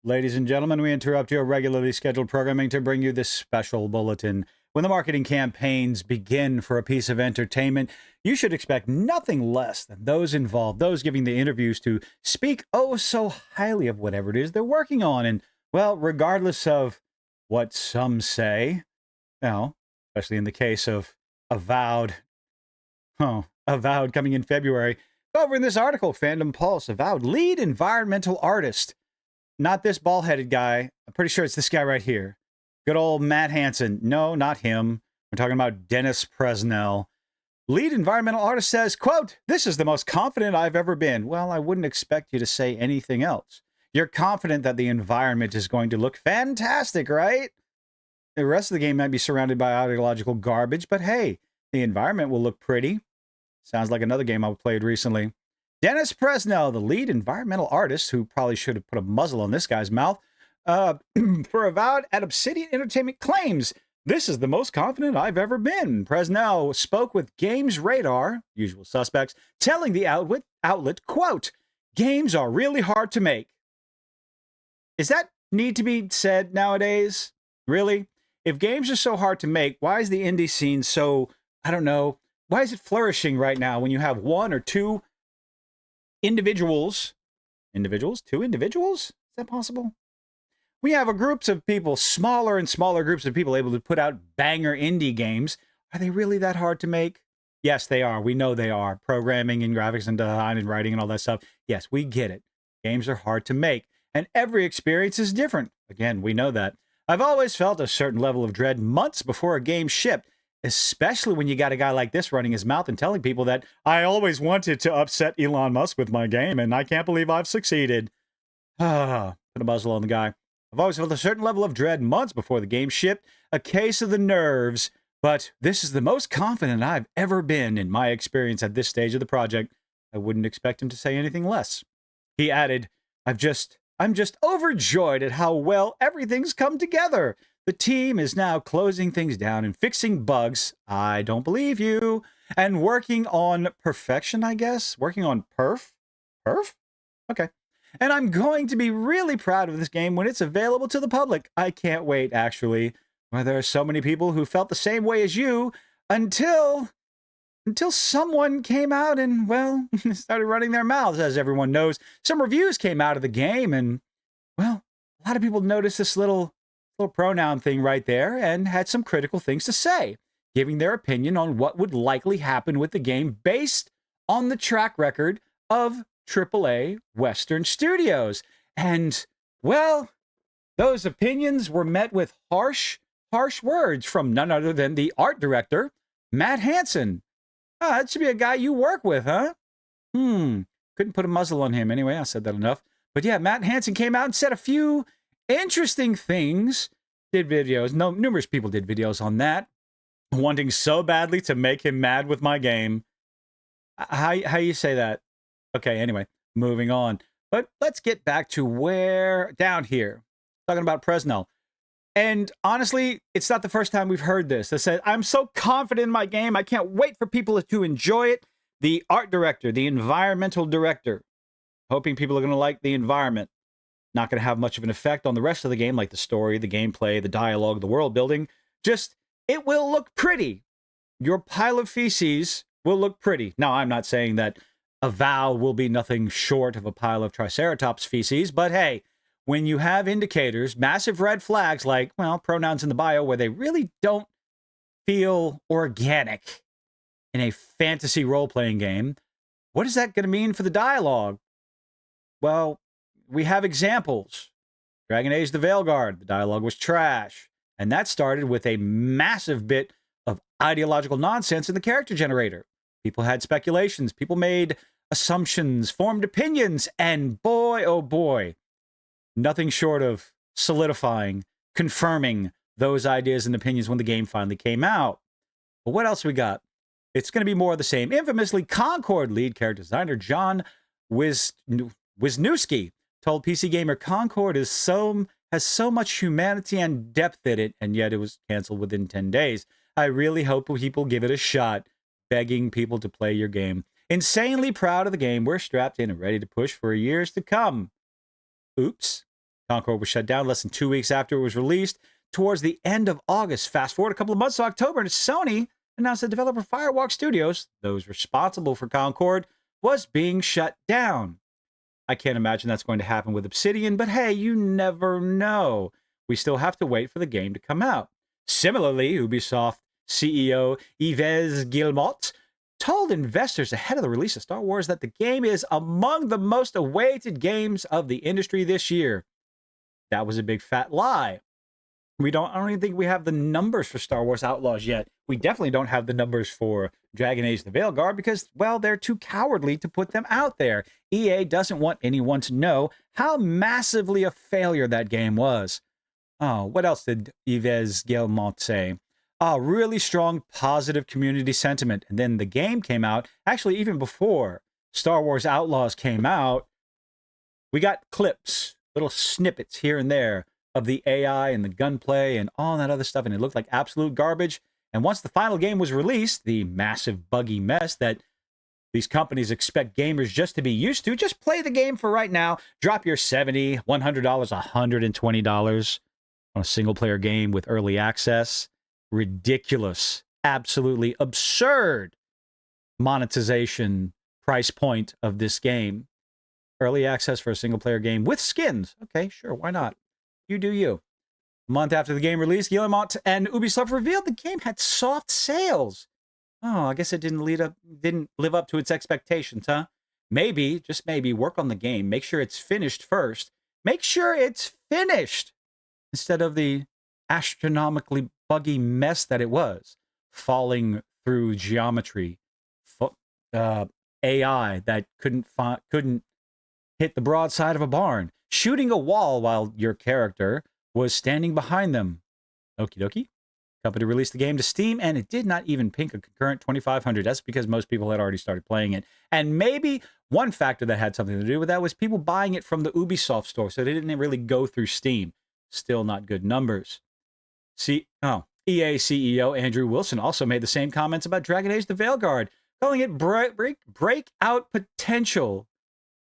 Ladies and gentlemen, we interrupt your regularly scheduled programming to bring you this special bulletin. When the marketing campaigns begin for a piece of entertainment, you should expect nothing less than those involved, those giving the interviews, to speak oh so highly of whatever it is they're working on. And, well, regardless of what some say, especially in the case of Avowed, Avowed coming in February. Over in this article, Fandom Pulse, Avowed lead environmental artist. Not this bald-headed guy. I'm pretty sure it's this guy right here. Good old Matt Hansen. No, not him. We're talking about Dennis Presnell. Lead environmental artist says, quote, "This is the most confident I've ever been." Well, I wouldn't expect you to say anything else. You're confident that the environment is going to look fantastic, right? The rest of the game might be surrounded by ideological garbage, but hey, the environment will look pretty. Sounds like another game I played recently. Dennis Presnell, the lead environmental artist, who probably should have put a muzzle on this guy's mouth, for Avowed at Obsidian Entertainment, claims, "This is the most confident I've ever been." Presnell spoke with Games Radar, usual suspects, telling the outlet, quote, "Games are really hard to make." Does that need to be said nowadays? Really? If games are so hard to make, why is the indie scene so, I don't know, why is it flourishing right now when you have one or two individuals? Two individuals? Is that possible? We have a groups of people, smaller and smaller groups of people able to put out banger indie games. Are they really that hard to make? Yes, they are. We know they are. Programming and graphics and design and writing and all that stuff. Yes, we get it. Games are hard to make, and every experience is different. Again, we know that. I've always felt a certain level of dread months before a game shipped, especially when you got a guy like this running his mouth and telling people that I always wanted to upset Elon Musk with my game, and I can't believe I've succeeded. Put a muzzle on the guy. I've always felt a certain level of dread months before the game shipped, a case of the nerves, but this is the most confident I've ever been in my experience at this stage of the project. I wouldn't expect him to say anything less. He added, I'm just overjoyed at how well everything's come together. The team is now closing things down and fixing bugs. I don't believe you. And working on perfection, I guess. Working on perf? Perf? Okay. And I'm going to be really proud of this game when it's available to the public. I can't wait, actually. Well, there are so many people who felt the same way as you until someone came out and, well, started running their mouths. As everyone knows, some reviews came out of the game, and, well, a lot of people noticed this little pronoun thing right there and had some critical things to say, giving their opinion on what would likely happen with the game based on the track record of AAA Western studios. And, well, those opinions were met with harsh words from none other than the art director, Matt Hansen. That should be a guy you work with, huh? Couldn't put a muzzle on him. Anyway, I said that enough. But yeah, Matt Hansen came out and said a few interesting things. Did videos. Numerous people did videos on that. Wanting so badly to make him mad with my game. How you say that? Okay, anyway, moving on. But let's get back to down here. Talking about Presnell. And honestly, it's not the first time we've heard this. They said, I'm so confident in my game. I can't wait for people to enjoy it. The art director, the environmental director, hoping people are going to like the environment. Not going to have much of an effect on the rest of the game, like the story, the gameplay, the dialogue, the world building. Just, it will look pretty. Your pile of feces will look pretty. Now, I'm not saying that Avowed will be nothing short of a pile of Triceratops feces, but hey, when you have indicators, massive red flags like, well, pronouns in the bio where they really don't feel organic in a fantasy role-playing game, what is that going to mean for the dialogue? Well, we have examples. Dragon Age the Veilguard, the dialogue was trash. And that started with a massive bit of ideological nonsense in the character generator. People had speculations, people made assumptions, formed opinions, and boy, oh boy, nothing short of solidifying, confirming those ideas and opinions when the game finally came out. But what else we got? It's going to be more of the same. Infamously, Concord lead character designer John Wisniewski told PC Gamer Concord has so much humanity and depth in it, and yet it was canceled within 10 days. I really hope people give it a shot, begging people to play your game. Insanely proud of the game. We're strapped in and ready to push for years to come. Oops. Concord was shut down less than 2 weeks after it was released. Towards the end of August, fast forward a couple of months to October, and Sony announced that developer Firewalk Studios, those responsible for Concord, was being shut down. I can't imagine that's going to happen with Obsidian, but hey, you never know. We still have to wait for the game to come out. Similarly, Ubisoft CEO Yves Guillemot told investors ahead of the release of Star Wars that the game is among the most awaited games of the industry this year. That was a big fat lie. I don't even think we have the numbers for Star Wars Outlaws yet. We definitely don't have the numbers for Dragon Age the Veilguard because, well, they're too cowardly to put them out there. EA doesn't want anyone to know how massively a failure that game was. Oh, what else did Yves Guillemot say? Oh, really strong positive community sentiment. And then the game came out. Actually, even before Star Wars Outlaws came out, we got clips, little snippets here and there of the AI and the gunplay and all that other stuff, and it looked like absolute garbage. And once the final game was released, the massive buggy mess that these companies expect gamers just to be used to, just play the game for right now. Drop your $70, $100, $120 on a single-player game with early access. Ridiculous, absolutely absurd monetization price point of this game. Early access for a single-player game with skins. Okay, sure, why not? You do you. A month after the game release, Guillemot and Ubisoft revealed the game had soft sales. Oh, I guess it didn't live up to its expectations, huh? Maybe, just maybe, work on the game. Make sure it's finished first. Make sure it's finished instead of the astronomically buggy mess that it was. Falling through geometry. AI that couldn't hit the broadside of a barn. Shooting a wall while your character was standing behind them. Okie dokie. Company released the game to Steam, and it did not even ping a concurrent 2500. That's because most people had already started playing it. And maybe one factor that had something to do with that was people buying it from the Ubisoft store, so they didn't really go through Steam. Still not good numbers. EA CEO Andrew Wilson also made the same comments about Dragon Age the Veilguard, calling it breakout potential.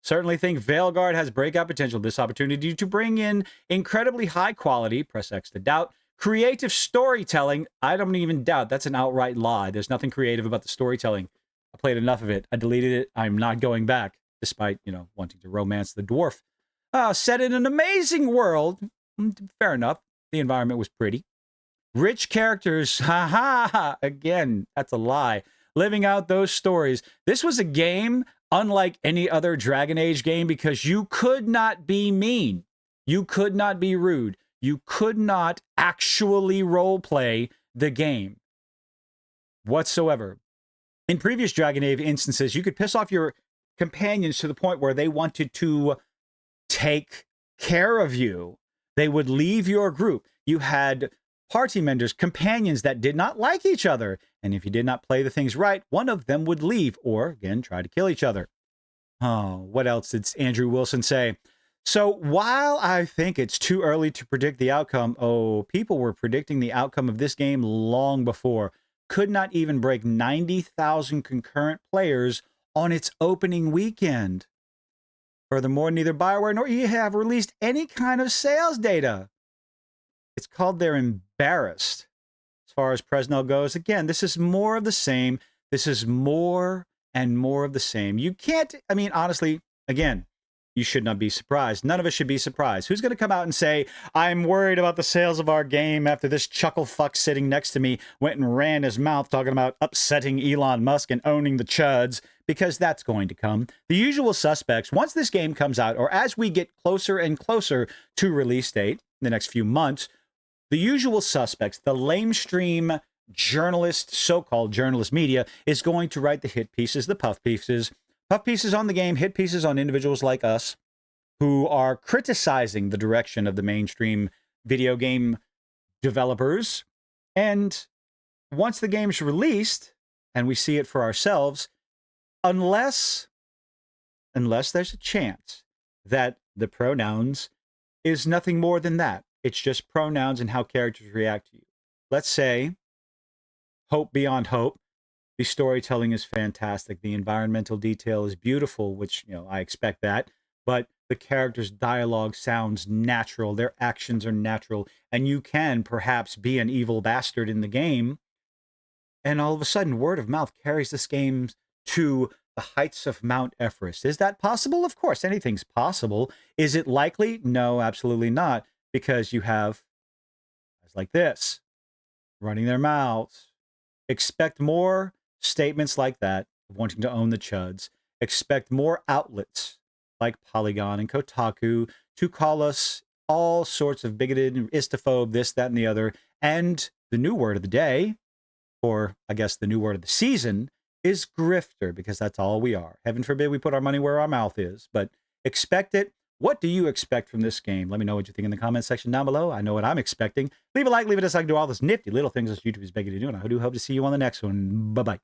Certainly think Veilguard has breakout potential. This opportunity to bring in incredibly high quality, press X to doubt, creative storytelling. I don't even doubt that's an outright lie. There's nothing creative about the storytelling. I played enough of it. I deleted it. I'm not going back, despite, wanting to romance the dwarf. Set in an amazing world. Fair enough. The environment was pretty. Rich characters. Ha ha ha. Again, that's a lie. Living out those stories. This was a game unlike any other Dragon Age game because you could not be mean. You could not be rude. You could not actually roleplay the game whatsoever. In previous Dragon Age instances, you could piss off your companions to the point where they wanted to take care of you. They would leave your group. You had party members, companions that did not like each other. And if you did not play the things right, one of them would leave or, again, try to kill each other. Oh, what else did Andrew Wilson say? So while I think it's too early to predict the outcome, people were predicting the outcome of this game long before. Could not even break 90,000 concurrent players on its opening weekend. Furthermore, neither BioWare nor EA have released any kind of sales data. It's called they're embarrassed. As far as Presnell goes, again, this is more of the same. This is more and more of the same. You can't, honestly, again, you should not be surprised. None of us should be surprised. Who's going to come out and say, I'm worried about the sales of our game after this chuckle fuck sitting next to me went and ran his mouth talking about upsetting Elon Musk and owning the chuds? Because that's going to come. The usual suspects, once this game comes out, or as we get closer and closer to release date in the next few months, the usual suspects, the lamestream journalist, so-called journalist media, is going to write the hit pieces, the puff pieces on the game, hit pieces on individuals like us who are criticizing the direction of the mainstream video game developers. And once the game's released and we see it for ourselves, unless there's a chance that the pronouns is nothing more than that. It's just pronouns and how characters react to you. Let's say, hope beyond hope. The storytelling is fantastic. The environmental detail is beautiful, which, I expect that. but the characters' dialogue sounds natural, their actions are natural, and you can perhaps be an evil bastard in the game, and all of a sudden word of mouth carries this game to the heights of Mount Everest. Is that possible? Of course, anything's possible. Is it likely? No, absolutely not, because you have guys like this running their mouths. Expect more statements like that of wanting to own the chuds. Expect more outlets like Polygon and Kotaku to call us all sorts of bigoted and istophobe, this, that, and the other. And the new word of the day, or I guess the new word of the season, is grifter, because that's all we are. Heaven forbid we put our money where our mouth is, but expect it. What do you expect from this game? Let me know what you think in the comment section down below. I know what I'm expecting. Leave a like, leave a dislike, do all those nifty little things that YouTube is begging you to do, and I do hope to see you on the next one. Bye-bye.